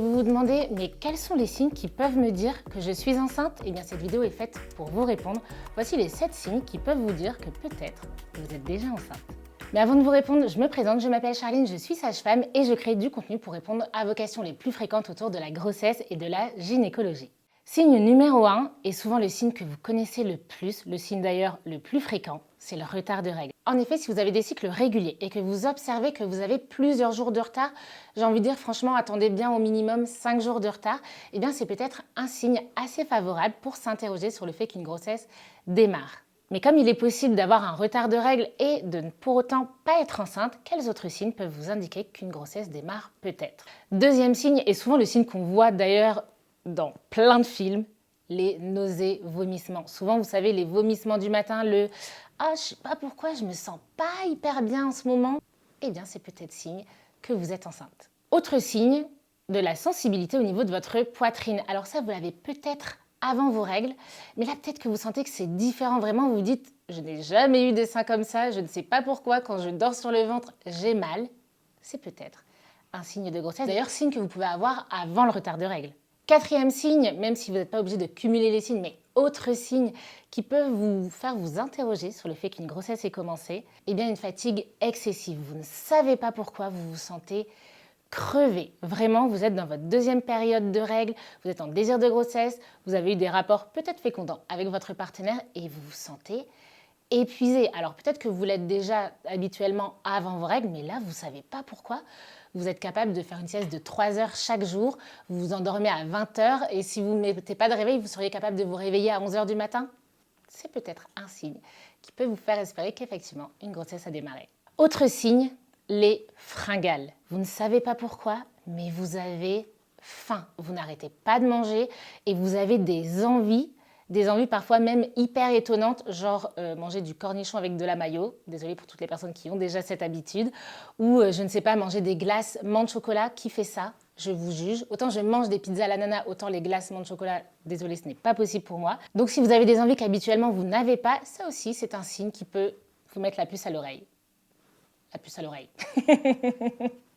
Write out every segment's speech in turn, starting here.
Vous vous demandez, mais quels sont les signes qui peuvent me dire que je suis enceinte? Eh bien, cette vidéo est faite pour vous répondre. Voici les 7 signes qui peuvent vous dire que peut-être vous êtes déjà enceinte. Mais avant de vous répondre, je me présente, je m'appelle Charline, je suis sage-femme et je crée du contenu pour répondre à vos questions les plus fréquentes autour de la grossesse et de la gynécologie. Signe numéro 1, et souvent le signe que vous connaissez le plus, le signe d'ailleurs le plus fréquent, c'est le retard de règles. En effet, si vous avez des cycles réguliers et que vous observez que vous avez plusieurs jours de retard, j'ai envie de dire franchement, attendez bien au minimum 5 jours de retard, eh bien c'est peut-être un signe assez favorable pour s'interroger sur le fait qu'une grossesse démarre. Mais comme il est possible d'avoir un retard de règles et de ne pour autant pas être enceinte, quels autres signes peuvent vous indiquer qu'une grossesse démarre peut-être? Deuxième signe, et souvent le signe qu'on voit d'ailleurs dans plein de films, les nausées, vomissements. Souvent, vous savez, les vomissements du matin, le « Ah, je sais pas pourquoi, je me sens pas hyper bien en ce moment », eh bien, c'est peut-être signe que vous êtes enceinte. Autre signe, de la sensibilité au niveau de votre poitrine. Alors ça, vous l'avez peut-être avant vos règles, mais là, peut-être que vous sentez que c'est différent. Vraiment, vous vous dites « Je n'ai jamais eu des seins comme ça, je ne sais pas pourquoi, quand je dors sur le ventre, j'ai mal ». C'est peut-être un signe de grossesse. D'ailleurs, signe que vous pouvez avoir avant le retard de règles. Quatrième signe, même si vous n'êtes pas obligé de cumuler les signes, mais autre signe qui peut vous faire vous interroger sur le fait qu'une grossesse est commencée, eh bien une fatigue excessive. Vous ne savez pas pourquoi, vous vous sentez crevé. Vraiment, vous êtes dans votre deuxième période de règles, vous êtes en désir de grossesse, vous avez eu des rapports peut-être fécondants avec votre partenaire et vous vous sentez épuisé. Alors peut-être que vous l'êtes déjà habituellement avant vos règles, mais là, vous ne savez pas pourquoi. Vous êtes capable de faire une sieste de 3 heures chaque jour, vous vous endormez à 20 heures et si vous ne mettez pas de réveil, vous seriez capable de vous réveiller à 11 heures du matin? C'est peut-être un signe qui peut vous faire espérer qu'effectivement, une grossesse a démarré. Autre signe, les fringales. Vous ne savez pas pourquoi, mais vous avez faim. Vous n'arrêtez pas de manger et vous avez des envies parfois même hyper étonnantes, genre manger du cornichon avec de la mayo, désolée pour toutes les personnes qui ont déjà cette habitude, ou je ne sais pas, manger des glaces menthe chocolat, qui fait ça? Je vous juge. Autant je mange des pizzas à l'ananas, autant les glaces menthe chocolat, désolée, ce n'est pas possible pour moi. Donc si vous avez des envies qu'habituellement vous n'avez pas, ça aussi c'est un signe qui peut vous mettre la puce à l'oreille. La puce à l'oreille.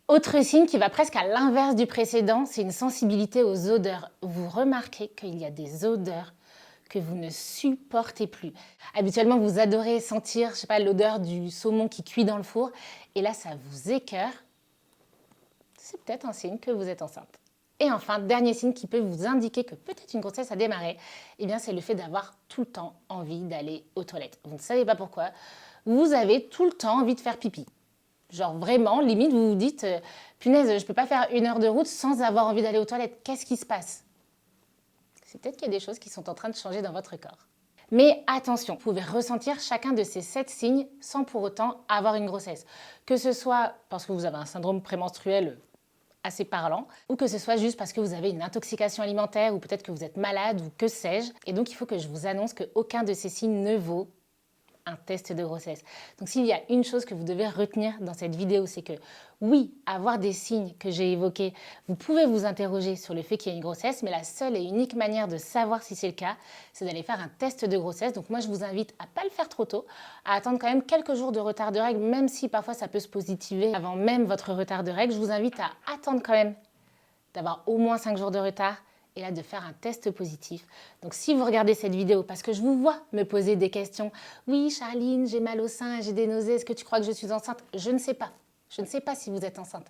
Autre signe qui va presque à l'inverse du précédent, c'est une sensibilité aux odeurs. Vous remarquez qu'il y a des odeurs que vous ne supportez plus. Habituellement, vous adorez sentir, je sais pas, l'odeur du saumon qui cuit dans le four, et là, ça vous écœure. C'est peut-être un signe que vous êtes enceinte. Et enfin, dernier signe qui peut vous indiquer que peut-être une grossesse a démarré, eh bien, c'est le fait d'avoir tout le temps envie d'aller aux toilettes. Vous ne savez pas pourquoi, vous avez tout le temps envie de faire pipi. Genre vraiment, limite, vous vous dites « Punaise, je ne peux pas faire 1 heure de route sans avoir envie d'aller aux toilettes. Qu'est-ce qui se passe ?» C'est peut-être qu'il y a des choses qui sont en train de changer dans votre corps. Mais attention, vous pouvez ressentir chacun de ces 7 signes sans pour autant avoir une grossesse. Que ce soit parce que vous avez un syndrome prémenstruel assez parlant, ou que ce soit juste parce que vous avez une intoxication alimentaire, ou peut-être que vous êtes malade, ou que sais-je. Et donc, il faut que je vous annonce qu'aucun de ces signes ne vaut un test de grossesse. Donc s'il y a une chose que vous devez retenir dans cette vidéo, c'est que oui, avoir des signes que j'ai évoqués, vous pouvez vous interroger sur le fait qu'il y a une grossesse, mais la seule et unique manière de savoir si c'est le cas, c'est d'aller faire un test de grossesse. Donc moi, je vous invite à ne pas le faire trop tôt, à attendre quand même quelques jours de retard de règles, même si parfois ça peut se positiver avant même votre retard de règles. Je vous invite à attendre quand même d'avoir au moins 5 jours de retard, et là de faire un test positif. Donc si vous regardez cette vidéo, parce que je vous vois me poser des questions, « Oui, Charline, j'ai mal au sein, j'ai des nausées, est-ce que tu crois que je suis enceinte ?» Je ne sais pas. Je ne sais pas si vous êtes enceinte.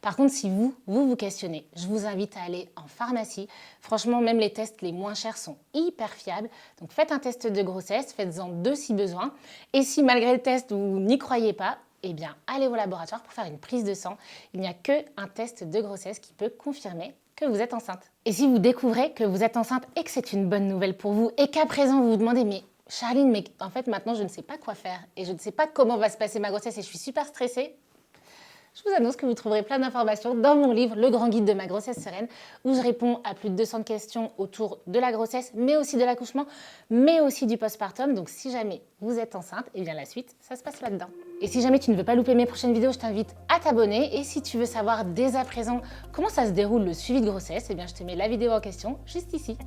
Par contre, si vous questionnez, je vous invite à aller en pharmacie. Franchement, même les tests les moins chers sont hyper fiables. Donc faites un test de grossesse, faites-en 2 si besoin. Et si malgré le test, vous n'y croyez pas, eh bien, allez au laboratoire pour faire une prise de sang. Il n'y a qu'un test de grossesse qui peut confirmer que vous êtes enceinte. Et si vous découvrez que vous êtes enceinte et que c'est une bonne nouvelle pour vous et qu'à présent vous vous demandez « mais Charline, mais en fait maintenant je ne sais pas quoi faire et je ne sais pas comment va se passer ma grossesse et je suis super stressée », je vous annonce que vous trouverez plein d'informations dans mon livre « Le grand guide de ma grossesse sereine » où je réponds à plus de 200 questions autour de la grossesse, mais aussi de l'accouchement, mais aussi du postpartum. Donc si jamais vous êtes enceinte, et bien la suite, ça se passe là-dedans. Et si jamais tu ne veux pas louper mes prochaines vidéos, je t'invite à t'abonner. Et si tu veux savoir dès à présent comment ça se déroule le suivi de grossesse, et bien je te mets la vidéo en question juste ici.